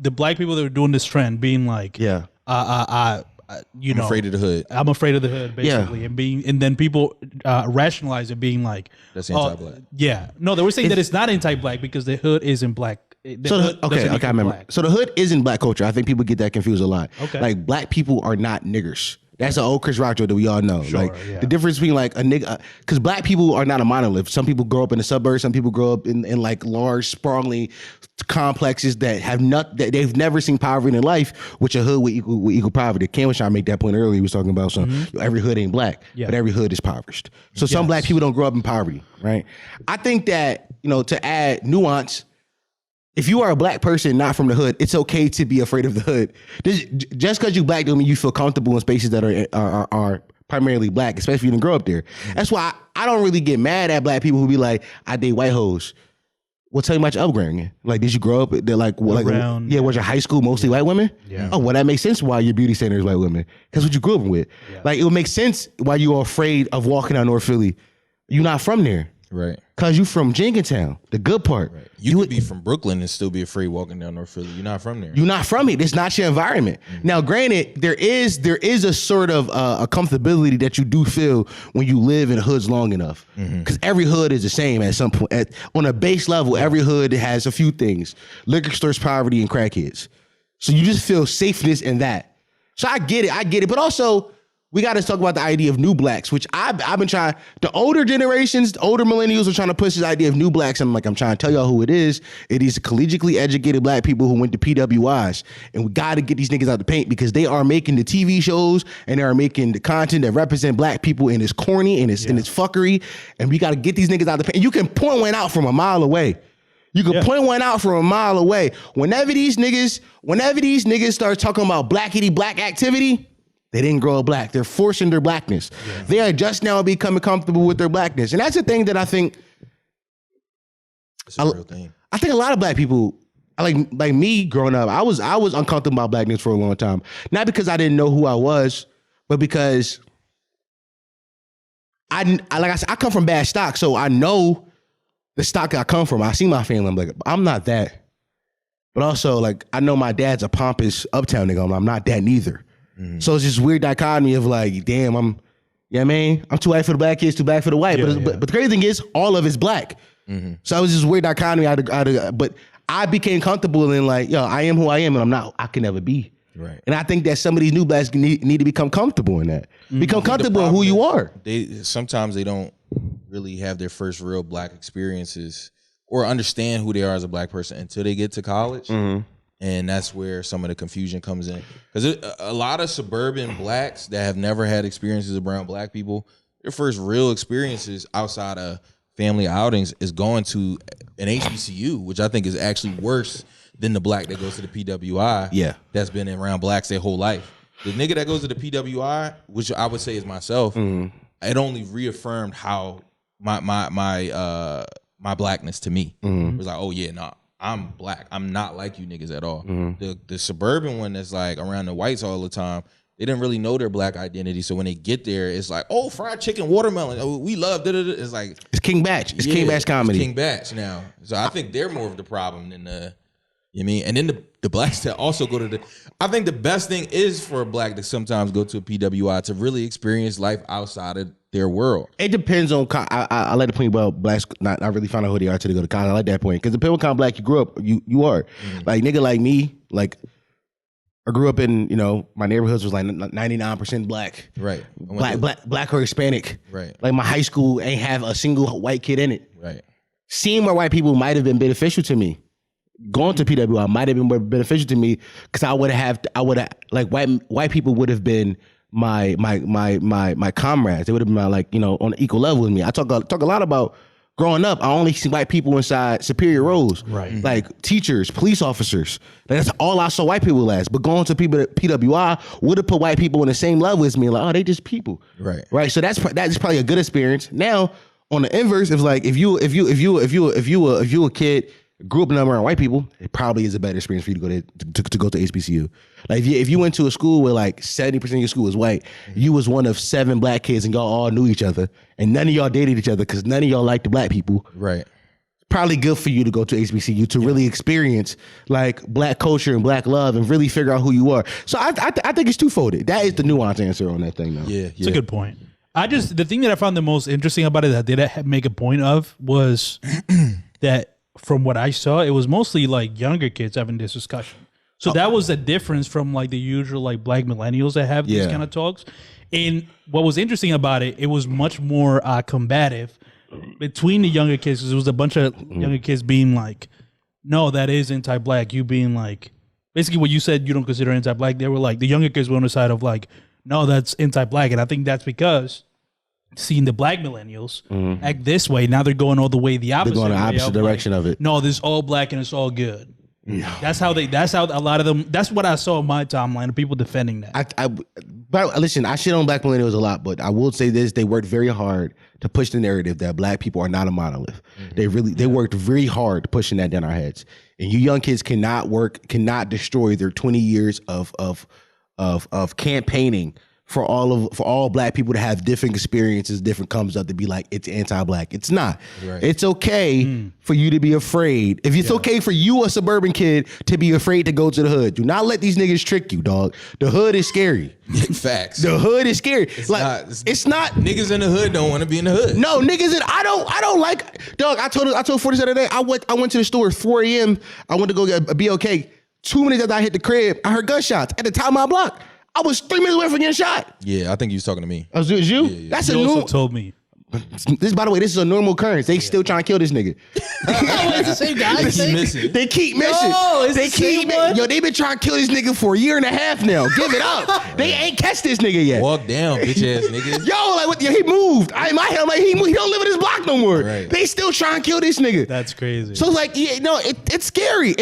the black people that were doing this trend being like, you know, I'm afraid of the hood. I'm afraid of the hood, basically, and then people rationalize it being like that's anti-black. Yeah, no, they were saying that it's not anti-black because the hood isn't black. Okay, I remember. Black. So the hood isn't black culture. I think people get that confused a lot. Okay, like black people are not niggers. That's an old Chris Rock joke that we all know. Sure, like the difference between like a nigga, because black people are not a monolith. Some people grow up in the suburbs. Some people grow up in like large, sprawling complexes that have that they've never seen poverty in their life, which a hood with equal poverty. Cam was trying to make that point earlier. He was talking about every hood ain't black, but every hood is impoverished. So some black people don't grow up in poverty, right? I think that, you know, to add nuance, if you are a black person not from the hood, it's okay to be afraid of the hood. Just because you black don't mean you feel comfortable in spaces that are primarily black, especially if you didn't grow up there. Mm-hmm. That's why I don't really get mad at black people who be like, I date white hoes. Well, tell me about your upbringing. Like, did you grow up? They're like, was your high school mostly white women? Yeah. Oh, well, that makes sense why your beauty center is white women. That's what you grew up with. Yeah. Like, it would make sense why you are afraid of walking down North Philly. You're not from there. Right. Because you from Jenkintown, the good part. Right. You could be from Brooklyn and still be afraid walking down North Philly. You're not from there. You're not from it. It's not your environment. Mm-hmm. Now, granted, there is a sort of a comfortability that you do feel when you live in hoods long enough. Because every hood is the same at some point. On a base level, every hood has a few things. Liquor stores, poverty, and crackheads. So you just feel safeness in that. So I get it. But also, we got to talk about the idea of new blacks, which I've been trying. The older generations, the older millennials are trying to push this idea of new blacks. And I'm trying to tell y'all who it is. It is collegiately educated black people who went to PWIs. And we got to get these niggas out the paint because they are making the TV shows and they are making the content that represent black people, and it's corny and it's fuckery. And we got to get these niggas out the paint. And you can point one out from a mile away. You can point one out from a mile away. Whenever these niggas start talking about blackity black activity, they didn't grow up black. They're forcing their blackness. Yeah. They are just now becoming comfortable with their blackness. And that's the thing that I think it's a real thing. I think a lot of black people, like me growing up, I was uncomfortable about blackness for a long time. Not because I didn't know who I was, but because I come from bad stock, so I know the stock I come from. I see my family, I'm like, I'm not that. But also, like, I know my dad's a pompous uptown nigga. I'm not that neither. Mm-hmm. So it's this weird dichotomy of like, damn, I'm too white for the black kids, too black for the white. But the crazy thing is, all of it's black. Mm-hmm. So it was this weird dichotomy. But I became comfortable in like, yo, I am who I am, and I can never be. Right. And I think that some of these new blacks need to become comfortable in that. Mm-hmm. Become comfortable in who you are. Sometimes they don't really have their first real black experiences or understand who they are as a black person until they get to college. Mm-hmm. And that's where some of the confusion comes in. Because a lot of suburban blacks that have never had experiences around black people, their first real experiences outside of family outings is going to an HBCU, which I think is actually worse than the black that goes to the PWI. Yeah, that's been around blacks their whole life. The nigga that goes to the PWI, which I would say is myself, it only reaffirmed how my blackness to me. It was like, oh yeah, nah, I'm black. I'm not like you niggas at all. The suburban one that's like around the whites all the time, they didn't really know their black identity. So when they get there, it's like, oh, fried chicken, watermelon. Oh, we love it. It's like it's King Batch. It's King Batch comedy. It's King Batch now. So I think they're more of the problem than the. You know what I mean? And then the blacks that also go to I think the best thing is for a black to sometimes go to a PWI to really experience life outside of their world. It depends on, I like the point about blacks not really find out who they are till they go to college. I like that point. Because depending on what kind of black you grew up, you are. Like nigga like me, like I grew up in, my neighborhoods was like 99% black. Right. Black or Hispanic. Right. Like my high school ain't have a single white kid in it. Right. Seeing more white people might have been beneficial to me. Going to PWI might have been more beneficial to me because I would have like white people would have been my comrades. They would have been my on an equal level with me. I talk a lot about growing up. I only see white people inside superior roles, right? Like teachers, police officers. That's all I saw white people as. But going to PWI would have put white people on the same level as me. Like, oh, they just people, right? So that's probably a good experience. Now on the inverse, it's like if you a kid. Grew up around white people, it probably is a better experience for you to go to HBCU. Like if you went to a school where like 70% of your school was white, you was one of 7 black kids and y'all all knew each other, and none of y'all dated each other because none of y'all liked the black people. Right. probably good for you to go to HBCU to really experience like black culture and black love and really figure out who you are. So I think it's twofolded. That is the nuanced answer on that thing, though. Yeah, It's a good point. The thing that I found the most interesting about it that I did make a point of was that from what I saw, it was mostly like younger kids having this discussion. So that was the difference from like the usual like black millennials that have these kind of talks. And what was interesting about it, it was much more combative between the younger kids, because it was a bunch of younger kids being like, no, that is anti-black. You being like, basically what you said, you don't consider anti-black. They were like, the younger kids were on the side of like, no, that's anti-black. And I think that's because seeing the black millennials act this way, now they're going all the way the opposite. They're going the opposite direction like, of it. No, this is all black and it's all good. Yeah. That's how a lot of them, that's what I saw in my timeline of people defending that. But listen, I shit on black millennials a lot, but I will say this: they worked very hard to push the narrative that black people are not a monolith. They worked very hard pushing that down our heads. And you young kids cannot destroy their 20 years of campaigning for all black people to have different experiences, different comes up to be like, it's anti-black. It's not. Right. It's okay for you to be afraid. If it's okay for you, a suburban kid, to be afraid to go to the hood, do not let these niggas trick you, dog. The hood is scary. Facts. The hood is scary. It's not. Niggas in the hood don't want to be in the hood. No, niggas I don't like, dog. I told 40 the other day, I went to the store at 4 a.m. I went to go get a BOK. 2 minutes after I hit the crib, I heard gunshots at the top of my block. I was 3 minutes away from getting shot. Yeah, I think you was talking to me. Oh, it was you? Yeah. That's you a also normal. told me. This, by the way, this is a normal occurrence. They still trying to kill this nigga. It's the same guy. They keep missing. No, it's they the same keep one? Yo, they been trying to kill this nigga for a year and a half now. Give it up. They ain't catch this nigga yet. Walk down, bitch ass nigga. Yo, like what? Yo, he moved. In my head, I'm like, he don't live in this block no more. Right. They still trying to kill this nigga. That's crazy. So like, yeah, no, it's scary.